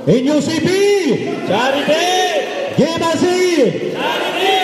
NUCP! Charity! GMRC! Charity!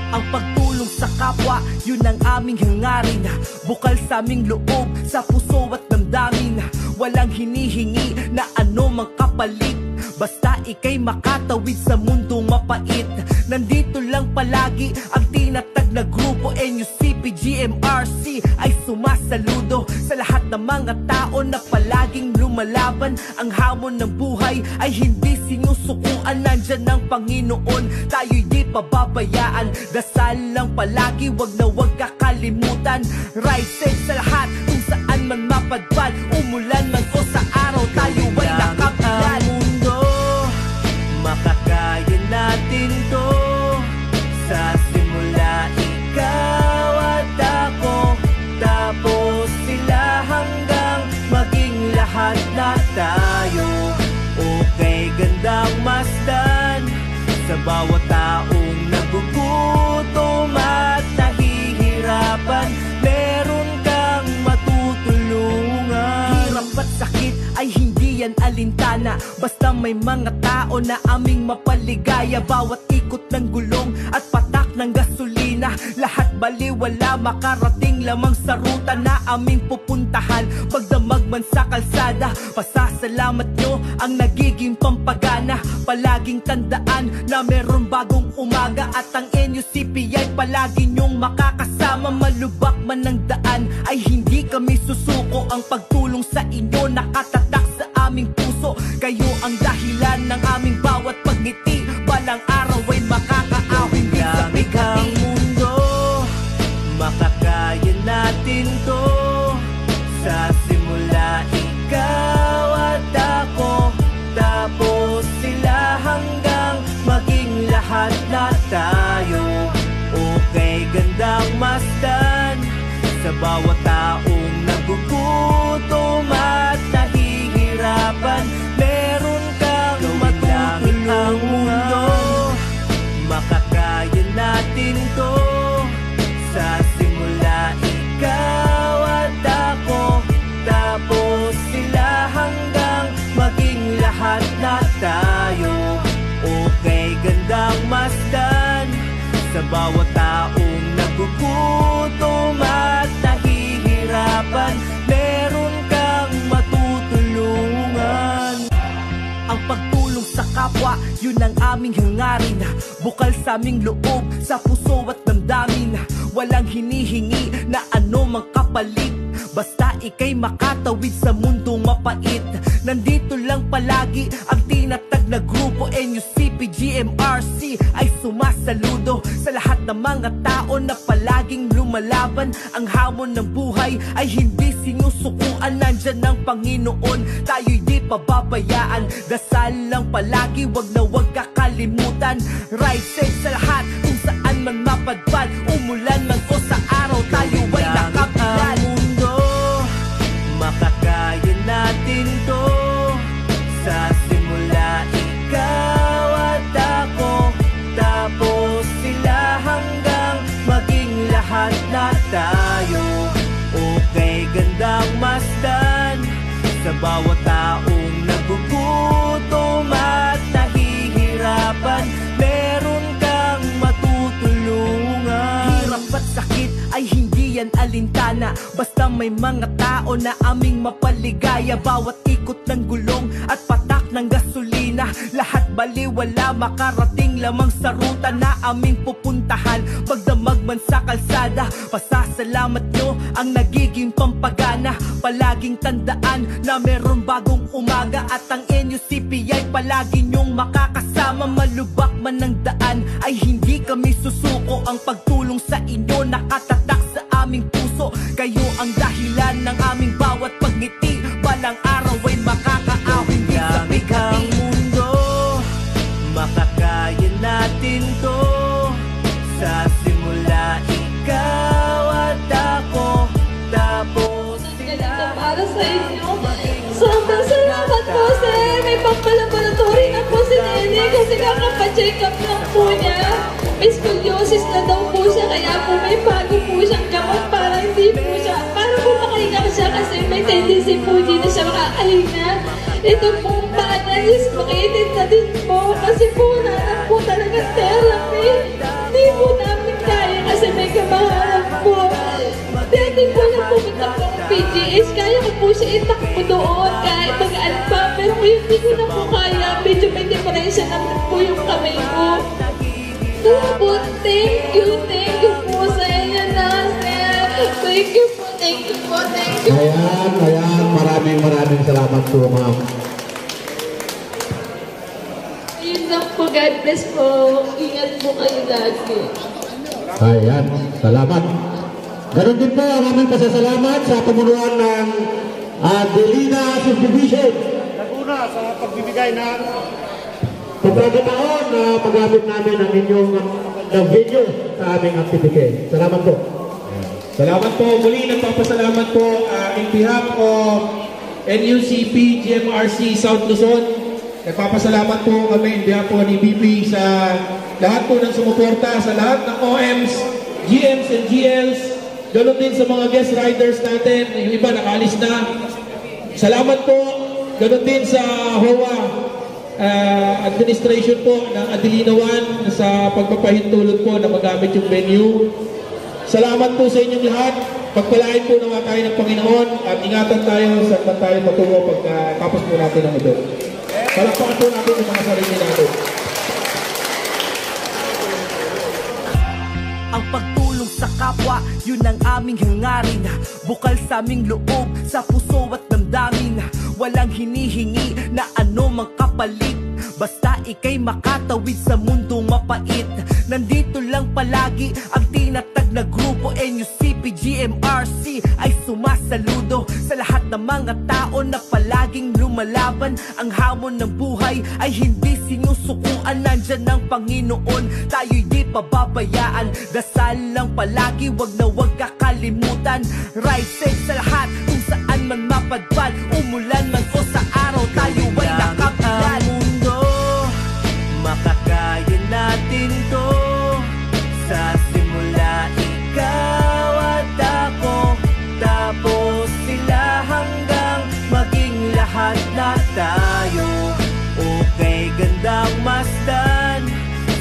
Ang pagtulong sa kapwa, yun ang aming hangarin. Bukal sa aming loob, sa puso at damdamin. Walang hinihingi na ano mang kapalit, basta ika'y makatawid sa mundong mapait. Nandito lang palagi ang tinatag na grupo NUCP GMRC ay sumasaludo sa lahat ng mga tao na palaging lumalaban. Ang hamon ng buhay ay hindi sinusukuan. Nandyan ang Panginoon, tayo'y di pababayaan. Dasal lang palagi, wag na wag kakalimutan. Ride safe sa lahat kung saan man mapadpad. Umulan man o sa araw, tayo ay nakapilan. Mundo, makakaya natin to. Sa simula ikaw at ako, tapos sila hanggang maging lahat na tayo. Okay, gandang masdan sa bawat taong nagugutom at nahihirapan. Meron kang matutulungan. Hirap at sakit ay hindi yan alintana, basta may mga tao na aming mapaligaya. Bawat ikot ng gulong at patak ng gasolina, lahat baliwala, makarating lamang sa ruta na aming pupuntahan. Pagdamag man sa kalsada, pasasalamat nyo ang nagiging pampagana. Palaging tandaan na meron bagong umaga, at ang NUCP ay palagi nyong makakasama. Malubak man ng daan ay hindi kami susuko. Ang pagtulong sa inyo nakatatak sa aming puso. Kayo ang dahilan ng aming bawat pagngiti. Balang araw ay makakaawin din sa bighang mundo. Makakaya natin to. Sa simula ikaw at ako, tapos sila hanggang maging lahat na tayo. Okay, gandang masdan sa bawat taong nagugutom at nahihirapan. Meron kang matulungin ang mundo. Makakaya natin to. Sa simula ikaw at ako, tapos sila hanggang maging lahat na tayo. Okay, gandang masdan sa bawat taong nagugutom at nahihirapan. Meron kang matutulungan. Ang pagtulong sa kapwa, yun ang aming hangarin. Bukal sa aming loob, sa puso at damdamin. Walang hinihingi na ano mang kapalit, basta ika'y makatawid sa mundong mapait. Nandito lang palagi ang tinatag na grupo NUCP GMRC ay sumasaludo sa lahat ng mga tao na palaging lumalaban. Ang hamon ng buhay ay hindi sinusukuan. Nandyan ang Panginoon, tayo'y di pababayaan. Dasal lang palagi, wag na wag kakalimutan. Ride safe sa lahat kung saan man mapadpad. Umulan man o sa araw, tayo ay nakapilan. Mundo, makakaya natin to. Sa simula ikaw at ako, tapos sila hanggang maging lahat na tayo. Okay, gandang masdan sa bawat taong nagugutom at nahihirapan. Meron kang matutulungan. Hirap at sakit ay hindi yan alintana, basta may mga tao na aming mapaligaya. Bawat ikot ng gulong at patak ng gasolina, lahat baliwala, makarating lamang sa ruta na aming pupuntahan. Pagdamag man sa kalsada, pasasalamat nyo ang nagiging pampagana. Palaging tandaan na meron bagong umaga, at ang NUCP ay palagi nyong makakasama. Malubak man ng daan ay hindi kami susuko. Ang pagtulong sa inyo nakatatak sa aming puso. Kayo ang dahilan ng aming bawat pagngiti. Balang araw ay makakaawin din sa bighang mundo. Makakaya natin to. Sa simula ikaw at ako, tapos sila para sa inyo. Sobrang salamat po, sir. May pampalaboratory na po si Nene kasi kakapacheck up lang po niya. May scoliosis na daw po siya, kaya po may bago po siyang gamot para hindi po siya, para po makahinga siya kasi may tendency po hindi na siya makakahinga. Ito po, sana is makitid na din po kasi po wala na po talaga therapy. Hindi po namin kaya kasi may kamahalan po. Dati po na pumunta po ng PGS, kaya ko po siya itakbo doon kahit mag-ano pa. Pero ngayon hindi ko na po kaya. Medyo may diferensya naman po yung kamay ko. Kaya po, thank you po sa inyo na, sir. Thank you po. Ayan, maraming salamat po, ma'am. Yun lang po, God bless po. Ingat po kayo lagi. Ayan, salamat. Ganon din po ang aming pasasalamat sa pamunuan ng Adelina Subdivision. Naguna sa pagbibigay ng Pagkakataon na paggamit namin ang inyong video sa aming activity. Salamat po. Salamat po. Muli nagpapasalamat po in behalf of NUCP GMRC South Luzon. Nagpapasalamat po kami in behalf po ni BP sa lahat po ng sumuporta, sa lahat ng OMs, GMs and GLs, ganoon din sa mga guest riders natin. Yung iba nakaalis na. Salamat po. Ganoon din sa HOA administration po ng Adelina 1 sa pagpapahintulot po na magamit yung venue. Salamat po sa inyong lahat. Pagpalain po naman tayo ng Panginoon at ingatan tayo sa tayo patungo pagkatapos po natin ng ito. Palakpakan po natin yung mga sarili natin. Ang pagtulong sa kapwa, yun ang aming hangarin. Bukal sa aming loob, sa puso at damdamin. Walang hinihingi na ano mang kapalit, basta ika'y makatawid sa mundong mapait. Nandito lang palagi ang tinatag na grupo NUCP GMRC ay sumasaludo sa lahat ng mga tao na palaging lumalaban. Ang hamon ng buhay ay hindi sinusukuan. Nandyan ang Panginoon, tayo'y di pababayaan. Dasal lang palagi, wag na wag kakalimutan. Ride safe sa lahat kung saan man mapadpad. Umulan man o sa araw, tayo ay nakapilan. Mundo, makakaya natin to. Sa simula ikaw at ako, tapos sila hanggang maging lahat na tayo. Okay, gandang masdan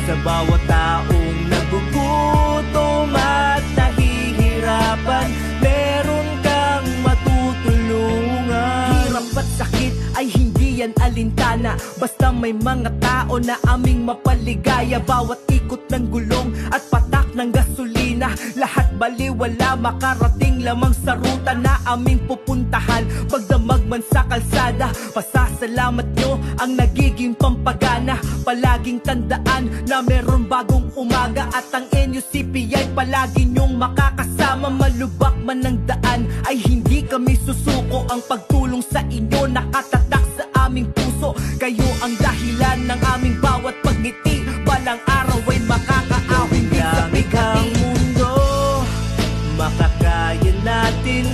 sa bawat taong nagugutom at nahihirapan. Meron kang matutulungan. Hirap at sakit ay hindi yan alintana, basta may mga tao na aming mapaligaya. Bawat ikot ng gulong at patak ng gasolina, lahat baliwala, makarating lamang sa ruta na aming pupuntahan. Pagdamag man sa kalsada, pasasalamat nyo ang nagiging pampagana. Palaging tandaan na meron bagong umaga at ang NUCP ay palagi nyong makakasama. Malubak man ng daan ay hindi kami susuko. Ang pagtulong sa inyo nakatatak sa aming puso. Kayo ang dahilan ng aming bawat pagngiti. Balang araw ay makakaawin din sa bigati. Mundo, makakaya natin